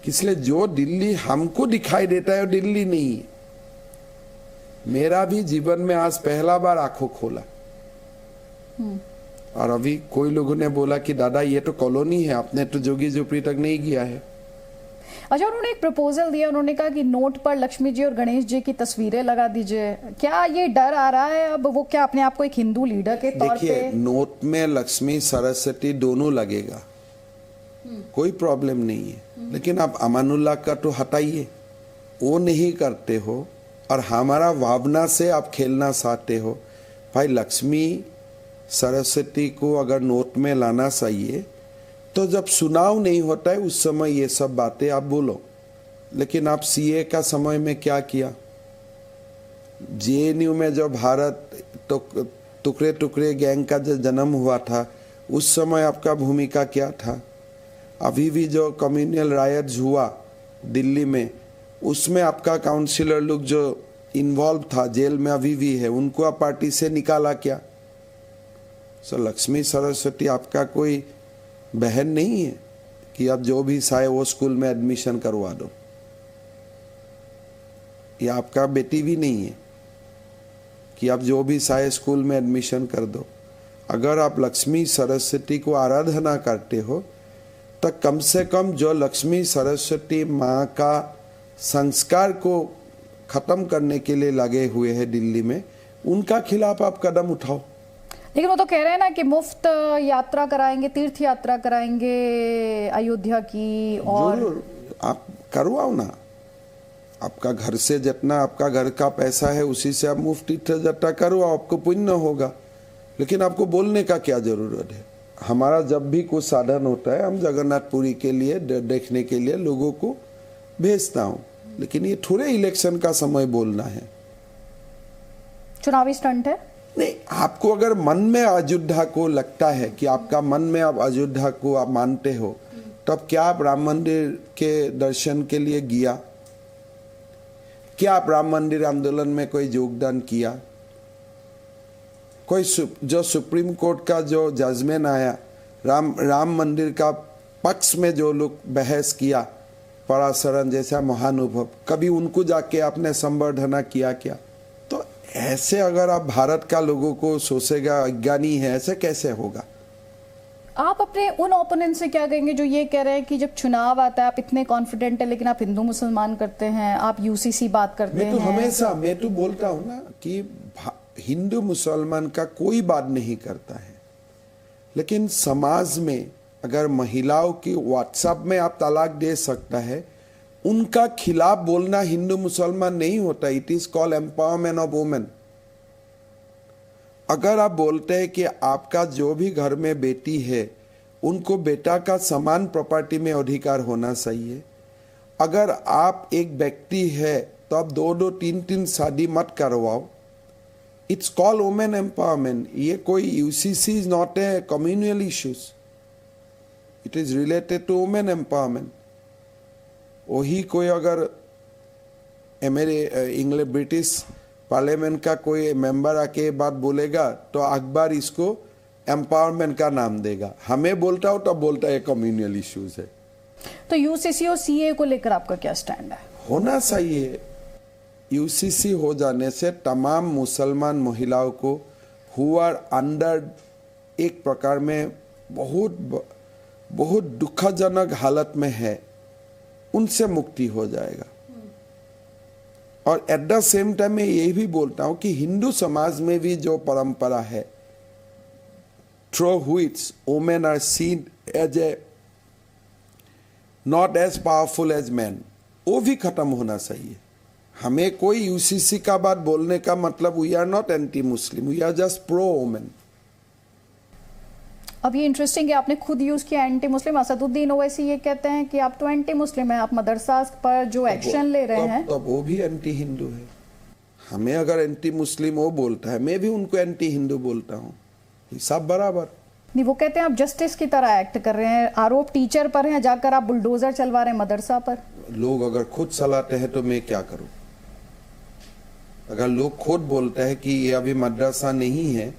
इसलिए जो दिल्ली हमको दिखाई देता है वो दिल्ली नहीं है। मेरा भी जीवन में आज पहला बार आंखों खोला। और अभी कोई लोगों ने बोला कि दादा ये तो कॉलोनी है, आपने तो झुग्गी झोपड़ी तक नहीं गया है। अच्छा, उन्होंने एक प्रपोजल दिया, उन्होंने कहा कि नोट पर लक्ष्मी जी और गणेश जी की तस्वीरें लगा दीजिए। क्या ये डर आ रहा है अब? वो क्या अपने आप को एक हिंदू लीडर के तौर पे? देखिए, नोट में लक्ष्मी सरस्वती दोनों लगेगा, कोई प्रॉब्लम नहीं है। लेकिन आप अमानुल्लाह का तो हटाइए, वो नहीं करते हो और हमारा भावना से आप खेलना चाहते हो। भाई, लक्ष्मी सरस्वती को अगर नोट में लाना चाहिए तो जब चुनाव नहीं होता है उस समय ये सब बातें आप बोलो। लेकिन आप सीए का समय में क्या किया? जेएनयू में जो भारत टुकड़े टुकड़े गैंग का जो जन्म हुआ था, उस समय आपका भूमिका क्या था? अभी भी जो कम्युनल रायट्स हुआ दिल्ली में, उसमें आपका काउंसिलर लोग जो इन्वॉल्व था, जेल में अभी भी है, उनको आप पार्टी से निकाला क्या? सो लक्ष्मी सरस्वती आपका कोई बहन नहीं है कि आप जो भी चाहे वो स्कूल में एडमिशन करवा दो। ये आपका बेटी भी नहीं है कि आप जो भी चाहे स्कूल में एडमिशन कर दो। अगर आप लक्ष्मी सरस्वती को आराधना करते हो तो कम से कम जो लक्ष्मी सरस्वती माँ का संस्कार को खत्म करने के लिए लगे हुए हैं दिल्ली में, उनका खिलाफ आप कदम उठाओ। लेकिन वो तो कह रहे हैं ना कि मुफ्त यात्रा कराएंगे, तीर्थ यात्रा कराएंगे अयोध्या की। और जरूर आप करवाओ ना, आपका घर से जितना आपका घर का पैसा है उसी से आप मुफ्त तीर्थ यात्रा करवाओ, आपको पुण्य होगा। लेकिन आपको बोलने का क्या जरूरत है? हमारा जब भी कुछ साधन होता है, हम जगन्नाथपुरी के लिए देखने के लिए लोगों को भेजता हूँ। लेकिन ये थोड़े इलेक्शन का समय बोलना है, चुनावी स्टंट है। नहीं, आपको अगर मन में अयोध्या को लगता है कि आपका मन में आप अयोध्या को आप मानते हो, तब क्या आप राम मंदिर के दर्शन के लिए गया? क्या आप राम मंदिर आंदोलन में कोई योगदान किया? कोई जो सुप्रीम कोर्ट का जो जजमेंट आया, राम मंदिर का पक्ष में जो लोग बहस किया, पराशरण जैसा महानुभव, कभी उनको जाके आपने संवर्धना किया क्या? तो ऐसे अगर आप भारत का लोगों को सोचेगा अज्ञानी है, ऐसे कैसे होगा? आप अपने उन ओपोनेंट से क्या कहेंगे जो ये कह रहे हैं कि जब चुनाव आता है आप इतने कॉन्फिडेंट है, लेकिन आप हिंदू मुसलमान करते हैं, आप यूसीसी बात करते हैं। मैं तो बोलता हूँ ना कि हिंदू मुसलमान का कोई बात नहीं करता है, लेकिन समाज में अगर महिलाओं की व्हाट्सएप में आप तलाक दे सकता है, उनका खिलाफ बोलना हिंदू मुसलमान नहीं होता। It is called empowerment of women. अगर आप बोलते हैं कि आपका जो भी घर में बेटी है उनको बेटा का समान प्रॉपर्टी में अधिकार होना चाहिए। अगर आप एक व्यक्ति है तो आप 2-2, 3-3 शादी मत करवाओ। It's called women empowerment. ये कोई UCC is not a communal issues, it is related to women empowerment. वही कोई अगर मेरे इंग्लैंड ब्रिटिश पार्लियामेंट का कोई मेंबर आके बात बोलेगा तो अखबार इसको एम्पावरमेंट का नाम देगा। हमें बोलता हो तो बोलता है कम्युनल इश्यूज है। तो यूसीसी और सीए को लेकर आपका क्या स्टैंड है? होना चाहिए। यूसीसी हो जाने से तमाम मुसलमान महिलाओं को हु आर अंडर एक प्रकार में बहुत दुखजनक हालत में है, उनसे मुक्ति हो जाएगा। और एट द सेम टाइम मैं यही भी बोलता हूं कि हिंदू समाज में भी जो परंपरा है through which women are seen as a not as powerful as man, वो भी खत्म होना चाहिए। हमें कोई यूसीसी का बात बोलने का मतलब we are not anti Muslim, we are just pro women. अब ये इंटरेस्टिंग है, आपने खुद यूज किया एंटी मुस्लिम। असदुद्दीन ओवैसी ये कहते हैं कि आप तो एंटी मुस्लिम हैं, आप मदरसा पर जो एक्शन ले रहे हैं तो वो भी एंटी हिंदू है। हमें अगर एंटी मुस्लिम वो बोलता है, मैं भी उनको एंटी हिंदू बोलता हूँ, सब बराबर। नहीं, वो कहते हैं आप जस्टिस की तरह एक्ट कर रहे हैं। आरोप टीचर पर है, जाकर आप बुलडोजर चलवा रहे हैं मदरसा पर। लोग अगर खुद चलाते हैं तो मैं क्या करूं? अगर लोग खुद बोलते हैं कि ये अभी मदरसा नहीं है,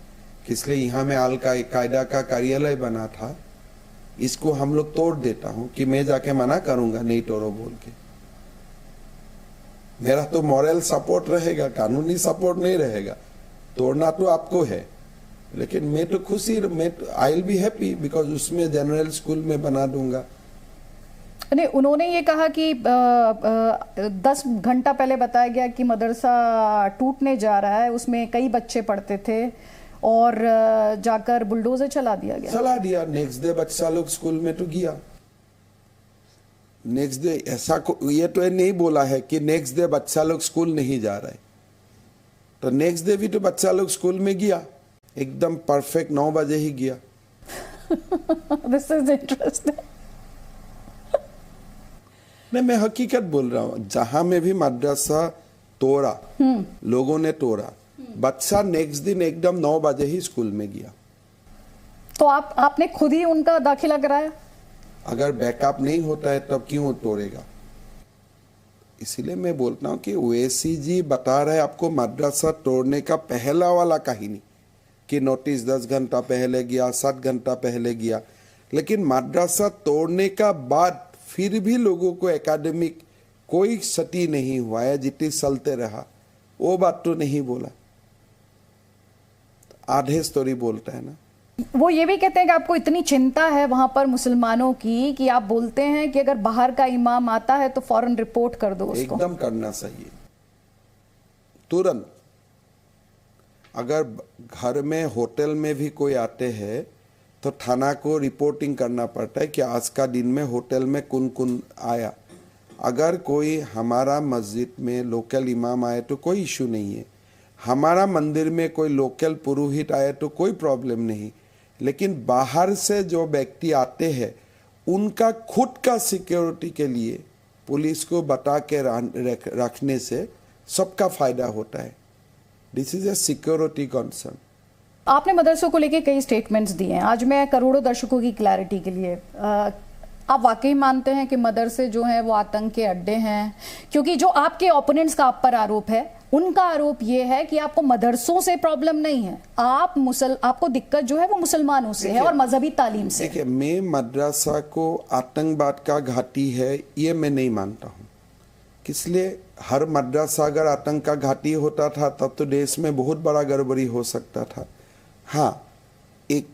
इसलिए यहाँ में अल कायदा का कार्यालय बना था, इसको हम लोग तोड़ देता हूं, कि मैं जाके मना करूंगा नहीं तोड़ो बोल के? मेरा तो मॉरल सपोर्ट रहेगा, कानूनी सपोर्ट नहीं रहेगा। तोड़ना तो आपको है, लेकिन मैं तो खुशी, मैं I will be happy because उसमें जनरल स्कूल में बना दूंगा। नहीं, उन्होंने ये कहा कि 10 घंटा पहले बताया गया कि मदरसा टूटने जा रहा है, उसमें कई बच्चे पढ़ते थे और जाकर बुलडोजर चला दिया। नेक्स्ट डे बच्चा लोग स्कूल में तो गया। नेक्स्ट डे ऐसा ये तो नहीं बोला है कि नेक्स्ट डे बच्चा लोग स्कूल नहीं जा रहा है, तो नेक्स्ट डे भी तो बच्चा लोग स्कूल में गया, एकदम परफेक्ट 9 बजे ही गया। This is interesting. मैं हकीकत बोल रहा हूँ, जहां में भी मदरसा तोड़ा, लोगों ने तोड़ा, बच्चा नेक्स्ट दिन एकदम 9 बजे ही स्कूल में गया। तो आपने खुद ही उनका दाखिला कराया? अगर बैकअप नहीं होता है तब क्यों तोड़ेगा? इसीलिए मैं बोलता हूँ कि ओवैसी जी बता रहे आपको मदरसा तोड़ने का पहला वाला कहानी, कि नोटिस 10 घंटा पहले गया, 7 घंटा पहले गया, लेकिन मदरसा तोड़ने का बाद फिर भी लोगों को एकेडमिक कोई क्षति नहीं हुआ है, जितनी चलते रहा, वो बात तो नहीं बोला। आधे स्टोरी बोलता है ना। वो ये भी कहते हैं कि आपको इतनी चिंता है वहां पर मुसलमानों की कि आप बोलते हैं कि अगर बाहर का इमाम आता है तो फौरन रिपोर्ट कर दो उसको। एकदम करना चाहिए, तुरंत। अगर घर में होटल में भी कोई आते हैं तो थाना को रिपोर्टिंग करना पड़ता है कि आज का दिन में होटल में कौन कौन आया। अगर कोई हमारा मस्जिद में लोकल इमाम आए तो कोई इशू नहीं है, हमारा मंदिर में कोई लोकल पुरोहित आए तो कोई प्रॉब्लम नहीं, लेकिन बाहर से जो व्यक्ति आते हैं उनका खुद का सिक्योरिटी के लिए पुलिस को बता के रखने से सबका फायदा होता है। This is a security concern. आपने मदरसों को लेके कई स्टेटमेंट्स दिए हैं। आज मैं करोड़ों दर्शकों की क्लैरिटी के लिए, आप वाकई मानते हैं कि मदरसे जो हैं वो आतंक के अड्डे हैं? क्योंकि जो आपके ओपोनेंट्स का आप पर आरोप है, उनका आरोप ये है कि आपको मदरसों से प्रॉब्लम नहीं है, आपको दिक्कत जो है वो मुसलमानों से है और मजहबी तालीम से। देखिए, मैं मदरसा को आतंकवाद का घाटी है ये मैं नहीं मानता हूँ। इसलिए हर मदरसा अगर आतंक का घाटी होता था तब तो देश में बहुत बड़ा गड़बड़ी हो सकता था। हाँ, एक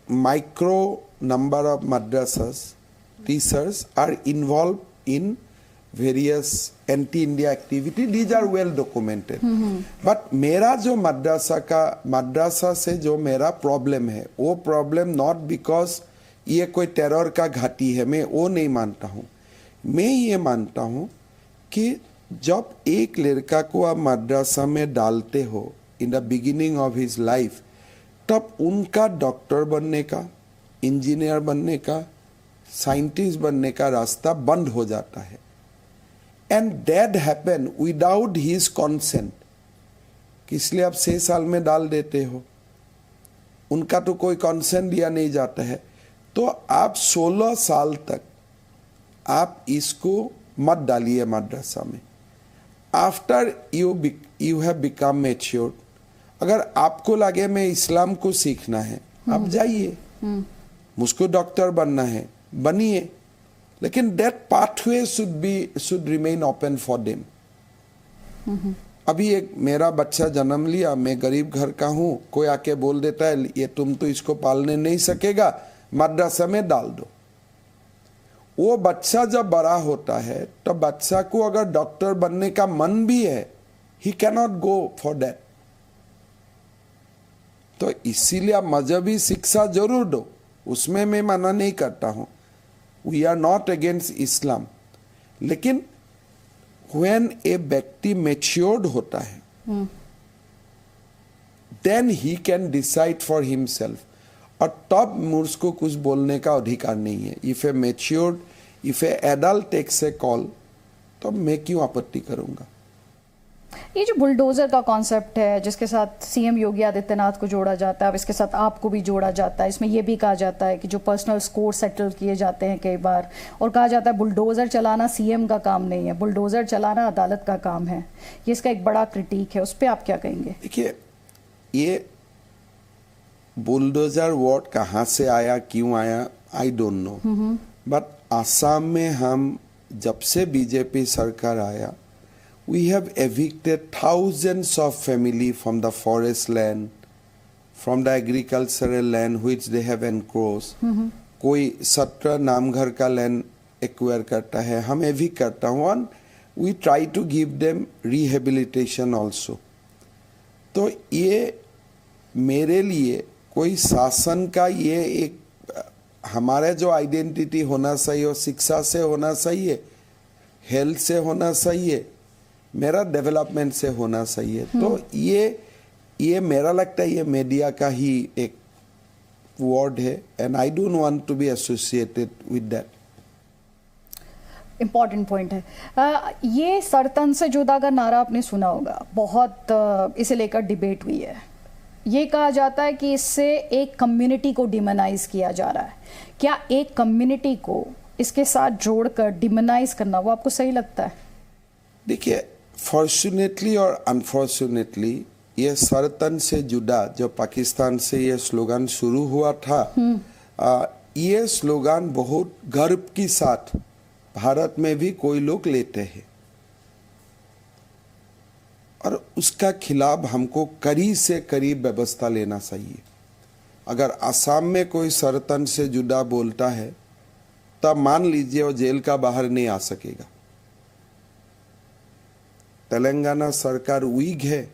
micro number of madrasas teachers are involved in various anti-India activity, these are well documented. But मेरा जो मद्रासा से जो मेरा प्रॉब्लम है, वो प्रॉब्लम नॉट बिकॉज ये कोई टेरर का घाटी है, मैं वो नहीं मानता हूँ. मैं ये मानता हूँ कि जब एक लड़का को आप मद्रासा में डालते हो in the beginning of his life, तब उनका डॉक्टर बनने का, इंजीनियर बनने का, साइंटिस्ट बनने का रास्ता बंद हो जाता है. And that happen without his consent. इसलिए आप 6 साल में डाल देते हो, उनका तो कोई कंसेंट दिया नहीं जाता है, तो आप 16 साल तक आप इसको मत डालिए मद्रासा में. After you have become matured, अगर आपको लगे मैं इस्लाम को सीखना है, आप जाइए. मुझको डॉक्टर बनना है, बनिए, लेकिन that pathway should remain open for them. अभी एक मेरा बच्चा जन्म लिया, मैं गरीब घर का हूं, कोई आके बोल देता है ये तुम तो इसको पालने नहीं सकेगा, मद्रासा में डाल दो. वो बच्चा जब बड़ा होता है तो बच्चा को अगर डॉक्टर बनने का मन भी है, ही कैनॉट गो फॉर दैट. तो इसीलिए आप मजहबी शिक्षा जरूर दो, उसमें मैं मना नहीं करता हूं. We are not against Islam, लेकिन व्हेन ए व्यक्ति मैच्योर्ड होता है, then he can decide for himself. और तब मुझको कुछ बोलने का अधिकार नहीं है. If a matured, if a adult takes a call, तो मैं क्यों आपत्ति करूंगा. ये जो बुलडोजर का कॉन्सेप्ट है, जिसके साथ सीएम योगी आदित्यनाथ को जोड़ा जाता है, अब इसके साथ आपको भी जोड़ा जाता है, इसमें यह भी कहा जाता है कि जो पर्सनल स्कोर सेटल किए जाते हैं कई बार, और कहा जाता है बुलडोजर चलाना सीएम का काम नहीं है, बुलडोजर चलाना अदालत का काम है. ये इसका एक बड़ा क्रिटिक है, उस पर आप क्या कहेंगे. देखिए, ये बुलडोजर वर्ड कहाँ से आया, क्यों आया, I don't know. But Assam में हम जब से बीजेपी सरकार आया, we have evicted thousands of family from the forest land, from the agricultural land which they have encroached. कोई 17 नामघर का लैंड एक्वायर करता है, हम एविक करता हूँ, and we try to give them rehabilitation also. तो ये मेरे लिए कोई शासन का ये एक हमारा जो आइडेंटिटी होना चाहिए, और शिक्षा से होना चाहिए, हेल्थ से होना चाहिए, मेरा डेवलपमेंट से होना चाहिए. तो ये मेरा लगता है ये मीडिया का ही एक वर्ड है, and I don't want to be associated with that. Important point है. ये सरतन से जुदा का नारा आपने सुना होगा, बहुत इसे लेकर डिबेट हुई है. ये कहा जाता है कि इससे एक कम्युनिटी को डिमोनाइज किया जा रहा है. क्या एक कम्युनिटी को इसके साथ जोड़कर डिमोनाइज करना, वो आपको सही लगता है. देखिए, फॉर्चुनेटली और अनफॉर्चुनेटली ये सरतन से जुदा, जो पाकिस्तान से ये स्लोगन शुरू हुआ था, ये स्लोगन बहुत गर्व के साथ भारत में भी कोई लोग लेते हैं, और उसका खिलाफ हमको करीब से करीब व्यवस्था लेना चाहिए. अगर असम में कोई सरतन से जुदा बोलता है, तब मान लीजिए वो जेल का बाहर नहीं आ सकेगा. तेलंगाना सरकार वीक है,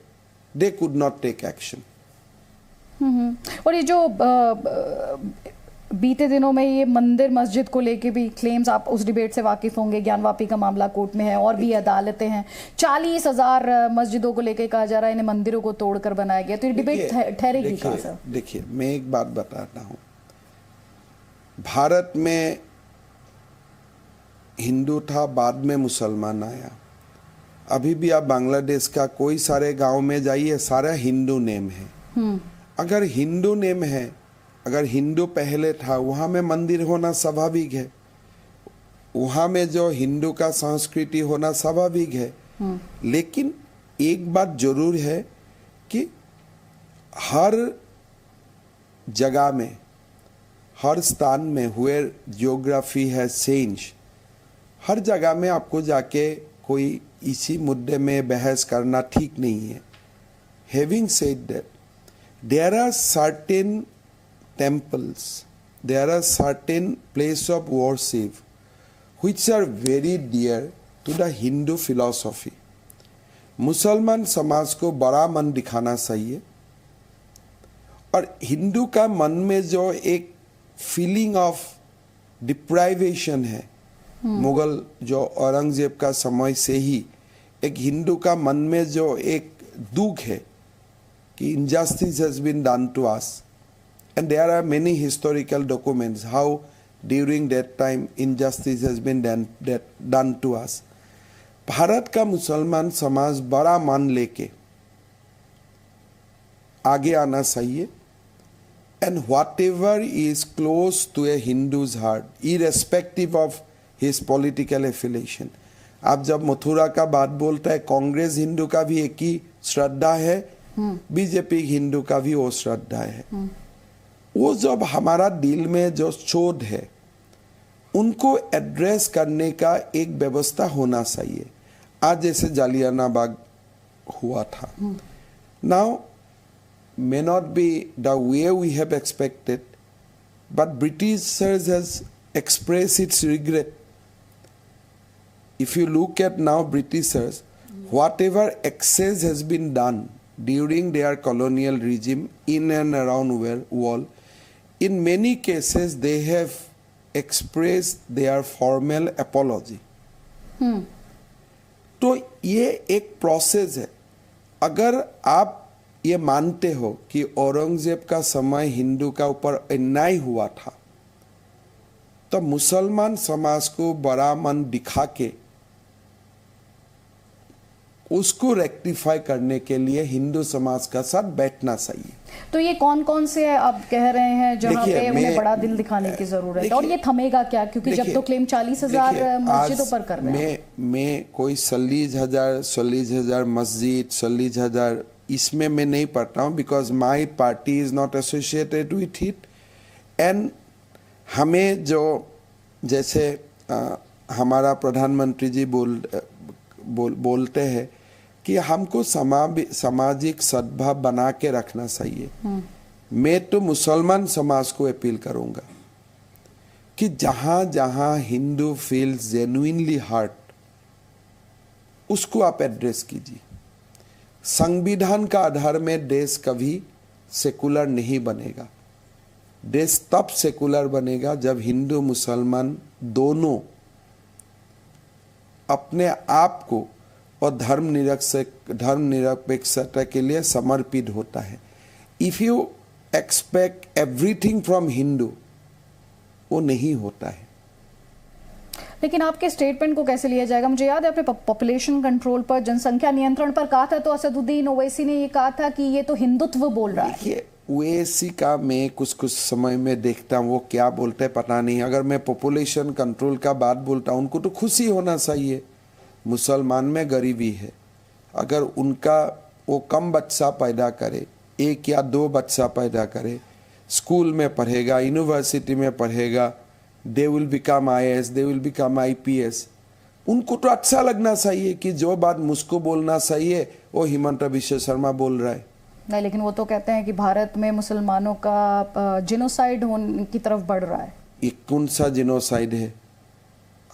they could not take action. और ये जो बीते दिनों में ये मंदिर मस्जिद को लेके भी क्लेम्स, आप उस डिबेट से वाकिफ होंगे, ज्ञानवापी का मामला कोर्ट में है और भी अदालतें हैं. 40,000 मस्जिदों को लेके कहा जा रहा है इन्हें मंदिरों को तोड़कर बनाया गया. तो ये डिबेट ठहरेगी कहाँ सर. देखिए, मैं एक बात बताता हूँ. भारत में हिंदू था, बाद में मुसलमान आया. अभी भी आप बांग्लादेश का कोई सारे गांव में जाइए, सारा हिंदू नेम है. अगर हिंदू नेम है, अगर हिंदू पहले था, वहां में मंदिर होना स्वाभाविक है, वहां में जो हिंदू का संस्कृति होना स्वाभाविक है. लेकिन एक बात जरूर है कि हर जगह में, हर स्थान में, हुए जियोग्राफी है चेंज, हर जगह में आपको जाके कोई इसी मुद्दे में बहस करना ठीक नहीं है. Having said that, there are certain temples, there are certain places of worship which are very dear to the Hindu philosophy. मुसलमान समाज को बड़ा मन दिखाना चाहिए, और हिंदू का मन में जो एक फीलिंग ऑफ डिप्राइवेशन है, मुगल जो औरंगजेब का समय से ही एक हिंदू का मन में जो एक दुख है कि injustice has been done to us, and there are many historical documents how during that time injustice has been done to us. Bharat का मुसलमान समाज बड़ा मन लेके आगे आना चाहिए, and whatever is close to a Hindu's heart, irrespective of his political affiliation. आप जब मथुरा का बात बोलता है, कांग्रेस हिंदू का भी एक ही श्रद्धा है, बीजेपी हिंदू का भी वो श्रद्धा है। वो जब हमारा दिल में जो चोट है उनको एड्रेस करने का एक व्यवस्था होना चाहिए। आज जैसे जालियाना बाग हुआ था, now may not be the way we have expected, but Britishers has expressed its regret. If you look at now Britishers, whatever excess has been done during their colonial regime in and around world, in many cases they have expressed their formal apology. तो ये एक प्रोसेस है। अगर आप ये मानते हो कि औरंगजेब का समय हिंदू का ऊपर अन्याय हुआ था, तो मुसलमान समाज को बड़ा मन दिखा के उसको रेक्टिफाई करने के लिए हिंदू समाज का साथ बैठना चाहिए। तो ये कौन कौन से आप कह रहे हैं जहां पे उन्हें बड़ा दिल दिखाने की जरूरत है, और ये थमेगा क्या? क्योंकि जब तो क्लेम 40,000 मस्जिदों पर कर रहे हैं। मैं कोई 40,000 मस्जिद 40,000 इसमें मैं नहीं पढ़ता हूँ, because my party is not associated with it. And हमें जो जैसे हमारा प्रधानमंत्री जी बोलते हैं कि हमको सामाजिक सद्भाव बना के रखना चाहिए। मैं तो मुसलमान समाज को अपील करूंगा कि जहां जहां हिंदू फील्स जेन्युइनली हर्ट, उसको आप एड्रेस कीजिए। संविधान का आधार में देश कभी सेकुलर नहीं बनेगा। देश तब सेकुलर बनेगा जब हिंदू मुसलमान दोनों अपने आप को और धर्मनिरपेक्षता के लिए समर्पित होता है। If you expect everything from Hindu, वो नहीं होता है। लेकिन आपके स्टेटमेंट को कैसे लिया जाएगा? मुझे याद है आपने पॉपुलेशन कंट्रोल पर, जनसंख्या नियंत्रण पर कहा था, तो असदुद्दीन ओवैसी ने ये कहा था कि ये तो हिंदुत्व बोल रहा है। देखिए, ओवैसी का मैं कुछ समय में देखता हूँ, वो क्या बोलते हैं पता नहीं। अगर मैं पॉपुलेशन कंट्रोल का बात बोलता हूँ, उनको तो खुशी होना चाहिए। मुसलमान में गरीबी है, अगर उनका वो कम बच्चा पैदा करे, 1 या 2 बच्चा पैदा करे, स्कूल में पढ़ेगा, यूनिवर्सिटी में पढ़ेगा, they will become IAS, they will become IPS। उनको तो अच्छा लगना चाहिए कि जो बात मुझको बोलना चाहिए वो हिमंत बिश्व शर्मा बोल रहा है। नहीं, लेकिन वो तो कहते हैं कि भारत में मुसलमानों का जिनोसाइड होने की तरफ बढ़ रहा है। ये कौन सा जिनोसाइड है?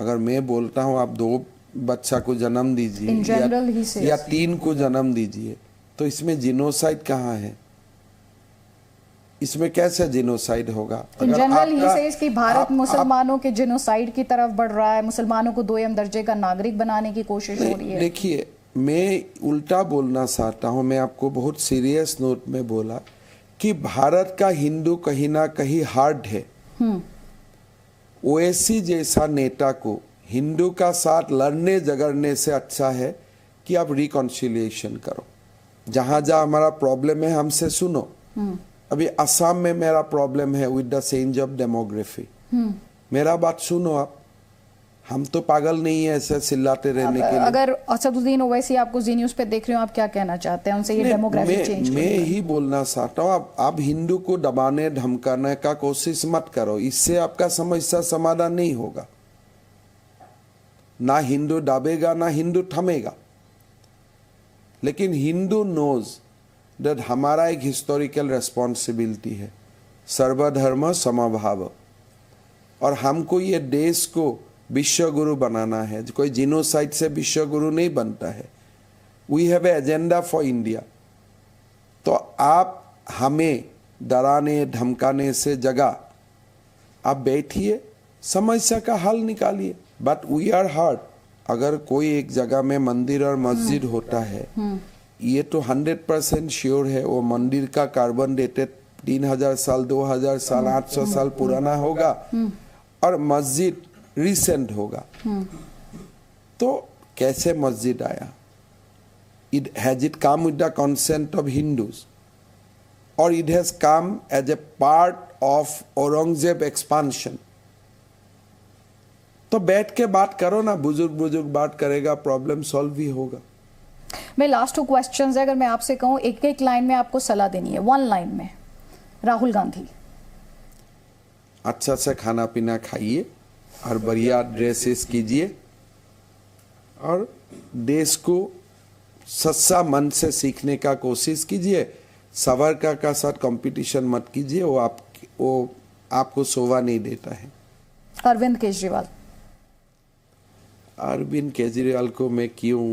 अगर मैं बोलता हूँ आप 2 बच्चा को जन्म दीजिए या 3 को जन्म दीजिए, तो इसमें जिनोसाइड कहाँ है? इसमें कैसे जिनोसाइड होगा? इन जनरल ही सेज कि भारत मुसलमानों के जिनोसाइड की तरफ बढ़ रहा है, मुसलमानों को 2 दर्जे का नागरिक बनाने की कोशिश हो रही है। देखिए, मैं उल्टा बोलना चाहता हूं। मैं आपको बहुत सीरियस नोट में बोला कि भारत का हिंदू कहीं ना कहीं हार्ड है। ओवैसी जैसा नेता को हिंदू का साथ लड़ने झगड़ने से अच्छा है कि आप रिकॉन्सिलिएशन करो। जहां जहां हमारा प्रॉब्लम है हमसे सुनो। अभी असम में मेरा प्रॉब्लम है with the change of demography. मेरा बात सुनो आप। हम तो पागल नहीं है ऐसे चिल्लाते रहने के लिए। अगर असदुद्दीन ओवैसी आपको जी न्यूज़ पे देख रहे हो, आप क्या कहना चाहते हैं उनसे? ये डेमोग्राफी चेंज मैं ही बोलना चाहता हूँ, आप हिंदू को दबाने धमकाने का कोशिश मत करो। इससे आपका समस्या समाधान नहीं होगा। ना हिंदू दबेगा ना हिंदू थमेगा। लेकिन हिंदू नोज दैट हमारा एक हिस्टोरिकल रेस्पॉन्सिबिलिटी है, सर्वधर्म समभाव, और हमको ये देश को विश्व गुरु बनाना है, कोई जीनोसाइड से विश्व गुरु नहीं बनता है। We have a agenda for India. तो आप हमें डराने धमकाने से जगह आप बैठिए, समस्या का हल निकालिए। But we are hard. अगर कोई एक जगह में मंदिर और मस्जिद होता है, ये तो 100% श्योर है वो मंदिर का कार्बन डेटेड 3000 साल 2000 साल 800 साल पुराना होगा और मस्जिद रिसेंट होगा। तो कैसे मस्जिद आया? Has it come with the consent of Hindus, or it has come as a part of Aurangzeb expansion? तो बैठ के बात करो ना, बुजुर्ग बात करेगा, प्रॉब्लम सॉल्व भी होगा। मैं लास्ट 2 क्वेश्चंस है, अगर मैं आपसे कहूं एक लाइन में आपको सलाह देनी है, 1 लाइन में, राहुल गांधी। अच्छा से खाना पीना खाइए और बढ़िया ड्रेसेस कीजिए और देश को सच्चा मन से सीखने का कोशिश कीजिए। सावरकर का साथ कंपटीशन मत कीजिए, वो आपको शोभा नहीं देता है। अरविंद केजरीवाल को मैं क्यों,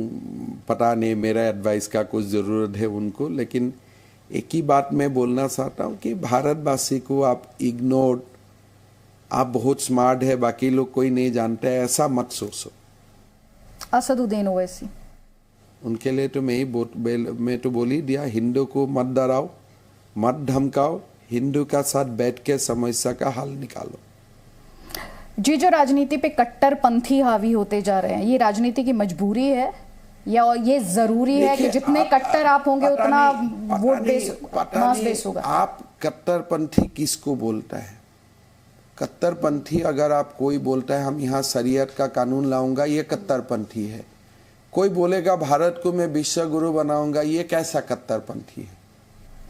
पता नहीं, मेरा एडवाइस का कुछ ज़रूरत है उनको। लेकिन एक ही बात मैं बोलना चाहता हूँ कि भारतवासी को आप इग्नोर, आप बहुत स्मार्ट है, बाकी लोग कोई नहीं जानते है, ऐसा मत सोचो। असदुद्दीन ओवैसी, उनके लिए तो मैं तो बोल ही दिया, हिंदू को मत डराओ, मत धमकाओ, हिंदू का साथ बैठ के समस्या का हल निकालो। जी, जो राजनीति पे कट्टरपंथी हावी होते जा रहे हैं, ये राजनीति की मजबूरी है या ये जरूरी है कि जितने कट्टर आप होंगे उतना वोट बेस होगा? आप कट्टरपंथी किसको बोलता है? कट्टरपंथी अगर आप कोई बोलता है हम यहाँ शरीयत का कानून लाऊंगा, ये कट्टरपंथी है। कोई बोलेगा भारत को मैं विश्व गुरु बनाऊंगा, ये कैसा कट्टरपंथी है?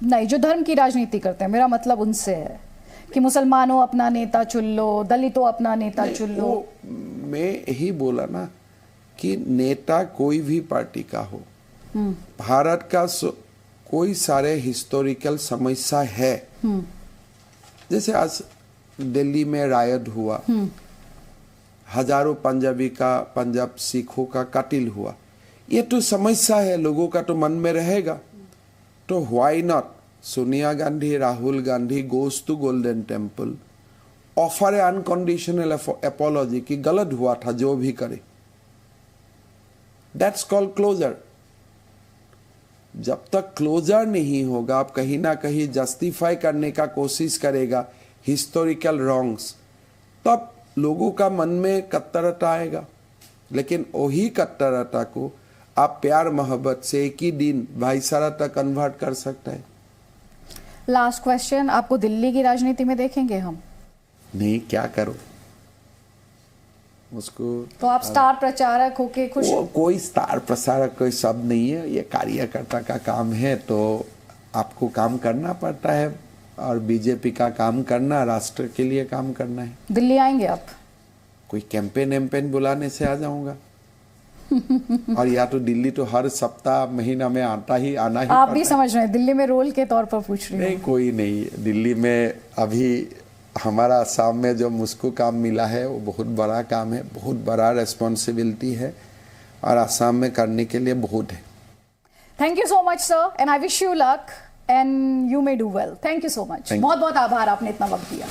नहीं, जो धर्म की राजनीति करते हैं, मेरा मतलब उनसे है कि मुसलमानों अपना नेता चुन लो, दलितों अपना नेता चुन लो। मैं यही बोला ना कि नेता कोई भी पार्टी का हो, भारत का कोई सारे हिस्टोरिकल समस्या है। जैसे आज दिल्ली में रायट हुआ, हजारों पंजाब सिखों का कत्ल हुआ, ये तो समस्या है, लोगों का तो मन में रहेगा। तो why not Sonia Gandhi, Rahul Gandhi goes to Golden Temple, offer a unconditional apology कि गलत हुआ था, जो भी करे, दैट्स कॉल्ड क्लोजर। जब तक क्लोजर नहीं होगा, आप कहीं ना कहीं जस्टिफाई करने का कोशिश करेगा हिस्टोरिकल रॉन्ग्स, तब लोगों का मन में कट्टरता आएगा। लेकिन वही कट्टरता को आप प्यार मोहब्बत से एक ही दिन भाईचारा तक कन्वर्ट कर सकते हैं। लास्ट क्वेश्चन, आपको दिल्ली की राजनीति में देखेंगे हम? नहीं, क्या करो उसको। तो आप स्टार प्रचारक होके खुश? कोई स्टार प्रचारक कोई शब्द नहीं है, ये कार्यकर्ता का काम है। तो आपको काम करना पड़ता है और बीजेपी का काम करना, राष्ट्र के लिए काम करना है। दिल्ली आएंगे आप? कोई कैंपेन बुलाने से आ जाऊंगा। और या तो दिल्ली तो हर सप्ताह महीना में आना ही आप भी समझ रहे हैं, दिल्ली में रोल के तौर पर पूछ रही हूं। नहीं, कोई नहीं। दिल्ली में अभी हमारा असम में जो मुझको काम मिला है वो बहुत बड़ा काम है, बहुत बड़ा रेस्पॉन्सिबिलिटी है और असम में करने के लिए बहुत है। Thank you so much sir, and I wish you luck and you may do well. Thank you so much, बहुत बहुत आभार, आपने इतना वक्त दिया।